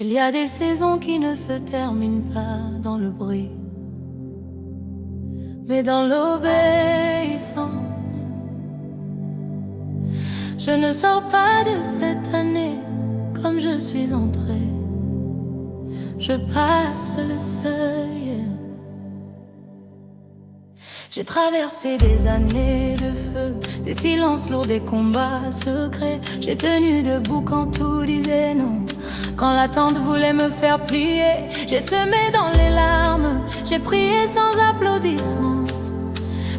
Il y a des saisons qui ne se terminent pas dans le bruit, mais dans l'obéissance. Je ne sors pas de cette année comme je suis entrée. Je passe le seuil. J'ai traversé des années de feu, des silences lourds, des combats secrets. J'ai tenu debout quand tout disait non, quand l'attente voulait me faire plier. J'ai semé dans les larmes, j'ai prié sans applaudissements.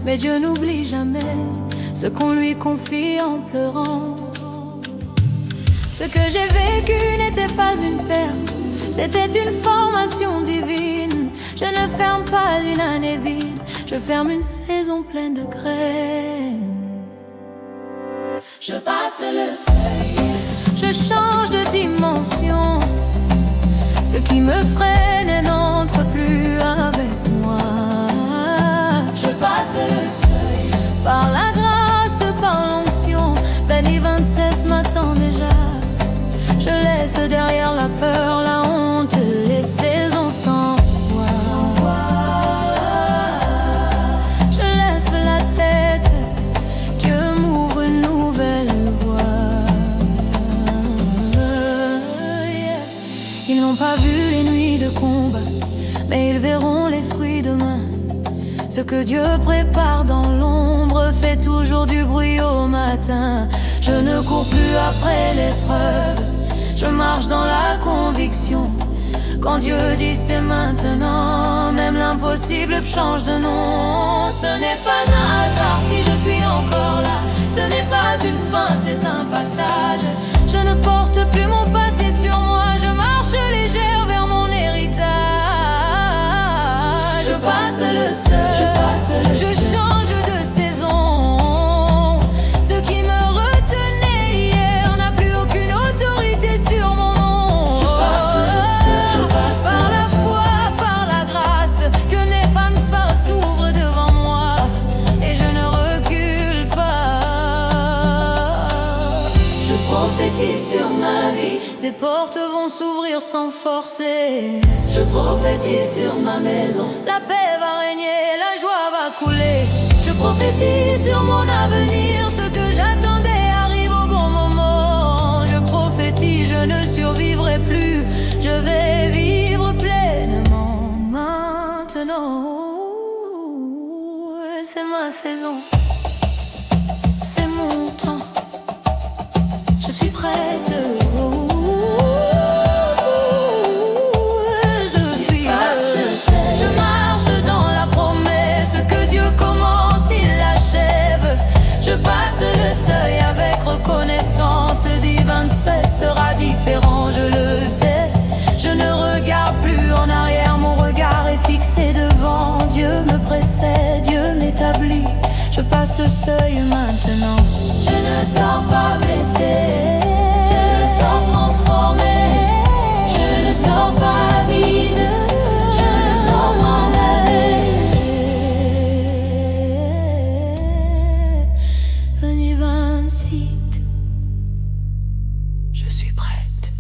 Mais Dieu n'oublie jamais ce qu'on lui confie en pleurant. Ce que j'ai vécu n'était pas une perte, c'était une formation divine. Je ne ferme pas une année vide, je ferme une saison pleine de graines. Je passe le seuil, je change de dimension. Ce qui me freine n'entre plus avec moi. Je passe le seuil, par la grâce, par l'onction. Béni 26 m'attend déjà. Je laisse derrière la peur, la honte, les saisons sans voix. Je laisse la tête, Dieu m'ouvre une nouvelle voie. Ils n'ont pas vu les nuits de combat, mais ils verront les fruits demain. Ce que Dieu prépare dans l'ombre fait toujours du bruit au matin. Je ne cours plus après l'épreuve, je marche dans la conviction. Quand Dieu dit c'est maintenant, même l'impossible change de nom. Ce n'est pas un hasard si je suis encore là. Ce n'est pas une fin, c'est un passage. Je ne porte plus mon passé sur moi, je marche légère vers mon héritage. Je passe le seuil, je change de saison. Ce qui me retenait hier n'a plus aucune autorité sur mon nom. Je passe le seuil, par la foi, par la grâce, que Nepansa s'ouvre devant moi et je ne recule pas. Je prophétise sur ma vie, des portes vont s'ouvrir sans forcer. Je prophétise sur ma maison, la paix va régner, la joie va couler. Je prophétise sur mon avenir, ce que j'attendais arrive au bon moment. Je prophétise, je ne survivrai plus, je vais vivre pleinement maintenant. C'est ma saison, c'est mon temps, je suis prête. Je marche dans la promesse que Dieu commence, il l'achève. Je passe le seuil avec reconnaissance. Le dit 27 sera différent, je le sais. Je ne regarde plus en arrière, mon regard est fixé devant. Dieu me précède, Dieu m'établit. Je passe le seuil maintenant. Je ne sors pas blessé, je sors transformé. Je ne sors pas vide, je ne sors m'en aller. Venez 26, je suis prête.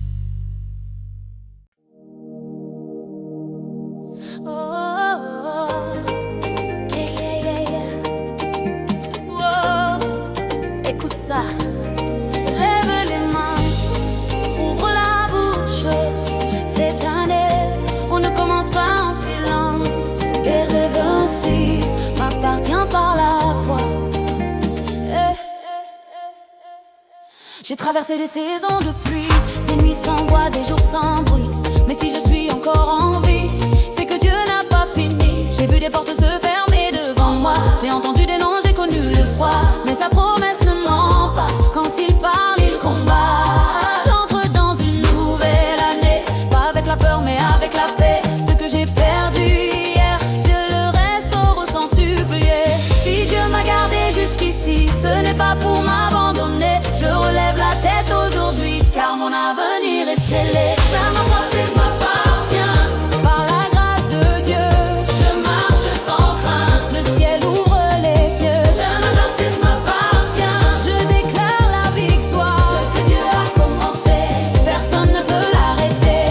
Oh, oh, oh. Yeah, yeah, yeah, yeah. Wow. Écoute ça. Lève les mains, ouvre la bouche. Cette année, on ne commence pas en silence. Et rêve ainsi m'appartient par la foi. J'ai traversé des saisons de pluie, des nuits sans voix, des jours sans bruit. Mais si je suis encore en vie, c'est que Dieu n'a pas fini. J'ai vu des portes se fermer devant moi, j'ai entendu des noms, j'ai connu le froid. Mais sa promesse ne ment pas, quand il parle, il combat. J'entre dans une nouvelle année, pas avec la peur mais avec la paix. Ce que j'ai perdu hier, Dieu le restaure au centuplier. Si Dieu m'a gardé jusqu'ici, ce n'est pas pour m'abandonner. Je relève la tête aujourd'hui, car mon avenir est scellé. Jamais procès m'appartient, par la grâce de Dieu. Je marche sans crainte, le ciel ouvre les cieux. Jamais procès m'appartient, je déclare la victoire. Ce que Dieu a commencé, personne ne peut l'arrêter.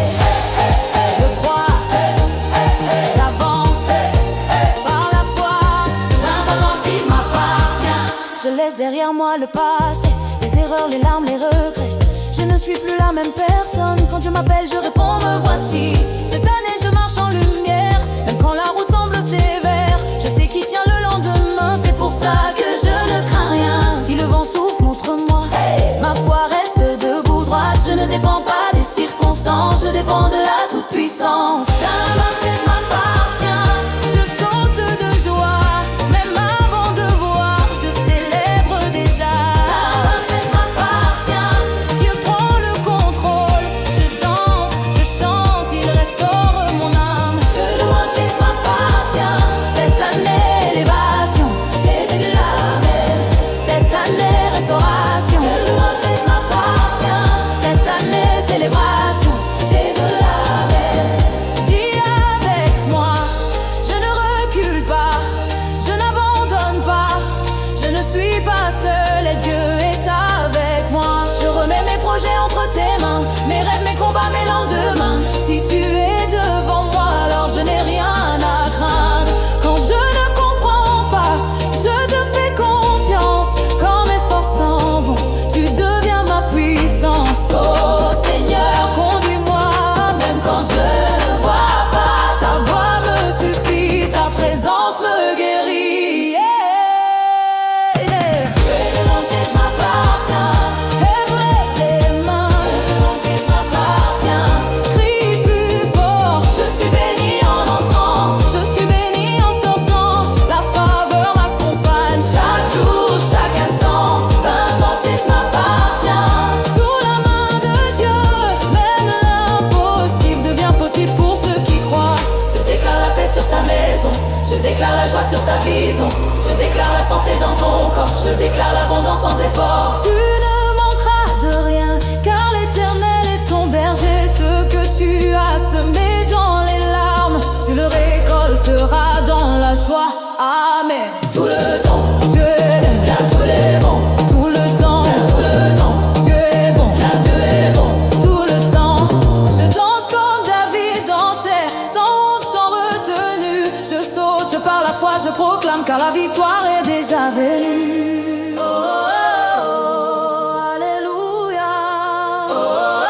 moi le passé, les erreurs, les larmes, les regrets. Je ne suis plus la même personne. Quand Dieu m'appelle, je réponds, me voici. Cette année, je marche en lumière, même quand la route semble sévère. Je sais qui tient le lendemain, c'est pour ça que je ne crains rien. Si le vent souffle, montre-moi. Ma foi reste debout droite. Je ne dépends pas des circonstances, je dépends de la toute-puissance. Ta main m'appartient, je saute de joie. Même avant de voir, je célèbre déjà. Ta main m'appartient, Dieu prend le contrôle. Je danse, je chante, il restaure mon âme. Que le baptême m'appartient. Cette année, élévation, c'est de l'amen. Cette année, restauration. Que le baptême m'appartient. Cette année, célébration, c'est de l'amen. Dis avec moi, je ne recule pas, je n'abandonne pas. Je ne suis pas seule et Dieu est avec moi. Je remets mes projets entre tes mains, mes rêves, mes combats, mes lendemains. Si tu es devant moi, alors je n'ai rien à craindre. Quand je ne comprends pas, je te fais confiance. Quand mes forces s'en vont, tu deviens ma puissance. Oh Seigneur, conduis-moi, même quand je ne vois pas. Ta voix me suffit, ta présence me guérit. Yeah, yeah. Que le baptême m'appartient. Lève les mains. Que le baptême m'appartient. Crie plus fort. Je suis béni en entrant, je suis béni en sortant. La faveur m'accompagne chaque jour, chaque instant. Ta baptême m'appartient. Sous la main de Dieu, même l'impossible devient possible pour ceux qui croient. Je déclare la paix sur ta maison, je déclare la joie sur ta vision. Je déclare la santé dans ton corps, je déclare l'abondance sans effort. Tu ne manqueras de rien, car l'Éternel est ton berger. Ce que tu as semé dans les larmes, tu le récolteras dans la joie. Amen. Tout le temps, Dieu est bon, là tout est bon. Tout le temps, là tout le temps, Dieu est bon, là Dieu est bon. Tout le temps, je danse comme David dansait, sans honte, sans retenue. Je saute par la foi, je proclame, car la victoire est déjà venue. Oh, oh, oh, alléluia. Oh, oh,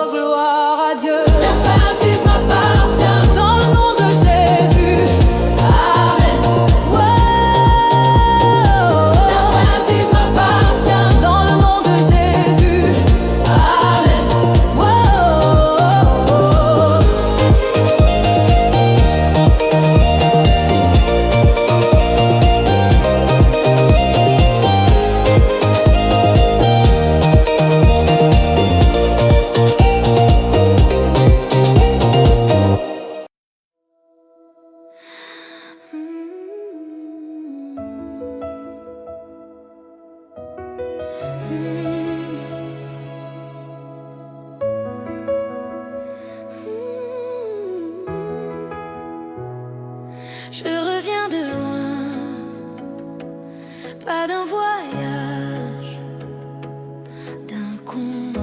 oh, gloire à Dieu. Le baptême m'appartient. Dans le nom de Jésus. Amen. Ouais. Le baptême m'appartient. Dans le nom de Jésus. Amen. Je reviens de loin, pas d'un voyage, d'un combat.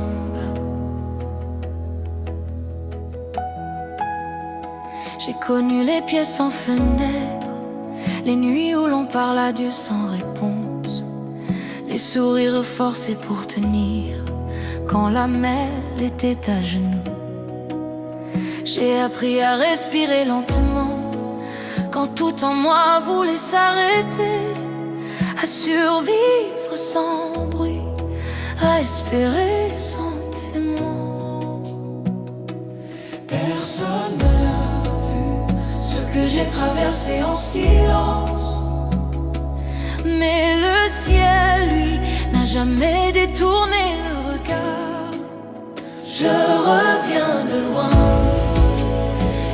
J'ai connu les pièces sans fenêtre, les nuits où l'on parle à Dieu sans réponse, les sourires forcés pour tenir quand la mer était à genoux. J'ai appris à respirer lentement quand tout en moi voulait s'arrêter, à survivre sans bruit, à espérer sans témoin. Personne n'a vu ce que j'ai traversé en silence, mais le ciel, lui, n'a jamais détourné le regard. Je reviens de loin,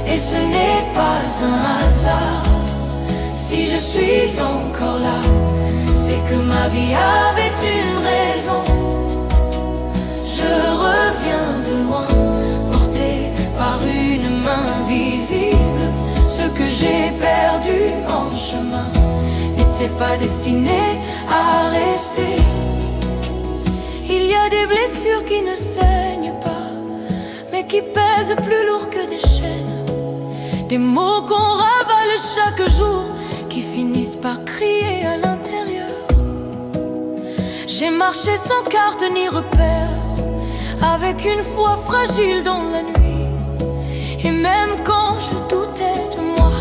et ce n'est pas un hasard. Si je suis encore là, c'est que ma vie avait une raison. Je reviens de loin, porté par une main visible. Ce que j'ai perdu en chemin n'était pas destiné à rester. Il y a des blessures qui ne saignent pas, mais qui pèsent plus lourd que des chaînes. Des mots qu'on ravale chaque jour, qui finissent par crier à l'intérieur. J'ai marché sans carte ni repère, avec une foi fragile dans la nuit. Et même quand je doutais de moi,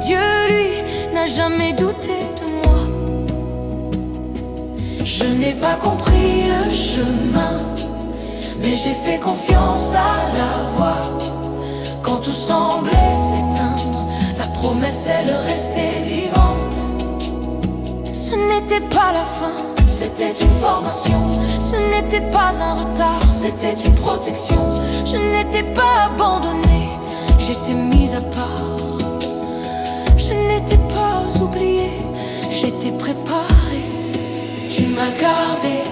Dieu lui n'a jamais douté de moi. Je n'ai pas compris le chemin, mais j'ai fait confiance à la voix. Quand tout semblait s'éteindre, la promesse elle restait vivante. Ce n'était pas la fin, c'était une formation. Ce n'était pas un retard, c'était une protection. Je n'étais pas abandonnée, j'étais mise à part. Je n'étais pas oubliée, j'étais préparée. Tu m'as gardée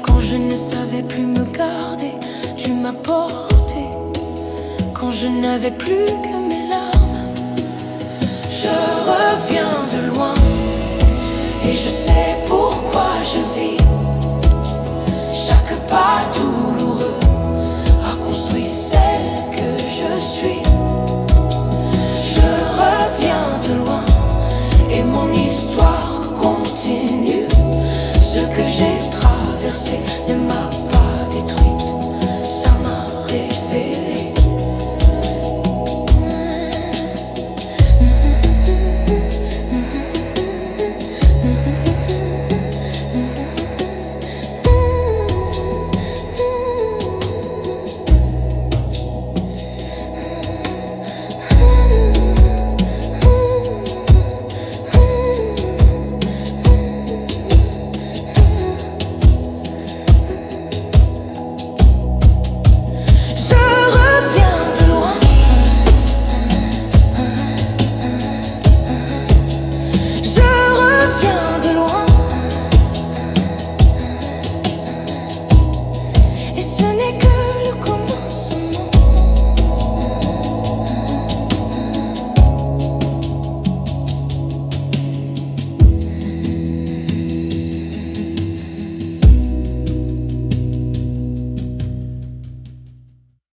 quand je ne savais plus me garder. Tu m'as portée quand je n'avais plus que mes larmes. Je reviens de loin et je sais pourquoi je vis. Chaque pas doux